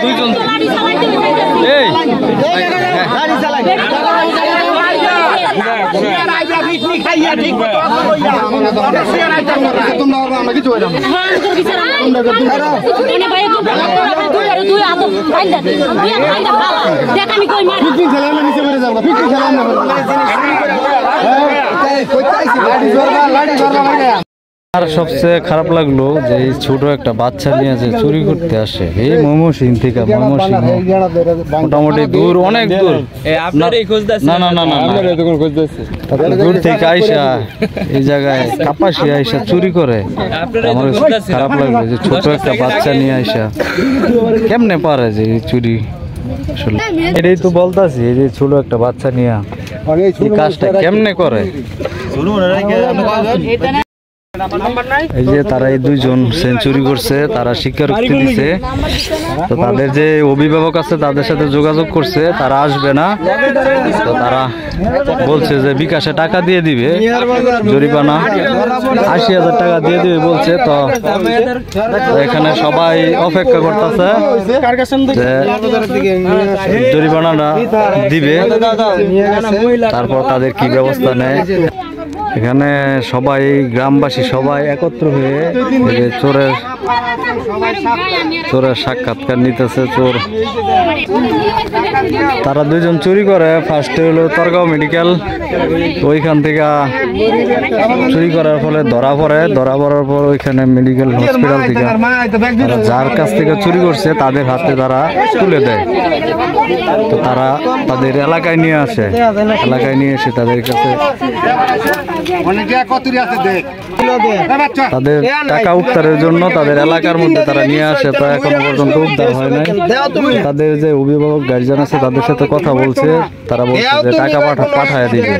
দুইজন আর সবচেয়ে খারাপ লাগলো যে এই ছোট একটা বাচ্চা নিয়ে যে চুরি করতে আসে এই ময়মনসিং থেকে মোটামুটি দূর অনেক দূর দূর থেকে আইসা এই জায়গায় কাপাসি আইসা চুরি করে। আমার খারাপ লাগলো যে ছোট একটা বাচ্চা নিয়ে আইসা কেমনে পারে যে চুরি। আসলে এটাই তো বলতাছি এই যে ছোট একটা বাচ্চা নিয়ে এই কাজটা কেমনে করে। এই যে তারা এই দুইজন সেঞ্চুরি করছে, তারা স্বীকারোক্তি দিছে। তো তাদের যে অভিভাবক আছে তাদের সাথে যোগাযোগ করছে, তারা আসবে না। তো তারা বলছে যে বিকাশে টাকা দিয়ে দিবে, জরিমানা ৮০,০০০ টাকা দিয়ে দিবে বলছে। তো এখানে সবাই অপেক্ষা করতেছে যে জরিমানাটা দিবে, তারপর তাদের কি ব্যবস্থা নেয়। এখানে সবাই গ্রামবাসী সবাই একত্র হয়ে চোরের সাক্ষাৎকার নিতেছে। চোর তারা দুইজন চুরি করে, ফার্স্টে হলো তরগাঁও মেডিকেল, ওইখান থেকে চুরি করার ফলে ধরা পড়ার পর ওইখানে মেডিকেল হসপিটাল থেকে যার কাছ থেকে চুরি করছে তাদের হাতে তারা তুলে দেয়। তো তারা তাদের এলাকায় নিয়ে আসে, তাদের কাছে তাদের টাকা উদ্ধারের জন্য তাদের এলাকার মধ্যে তারা নিয়ে আসে। তো এখনো পর্যন্ত উদ্ধার হয় নাই। তাদের যে অভিভাবক গার্জিয়ান আছে তাদের সাথে কথা বলছে, তারা বলছে যে টাকা পাঠায় দিবে।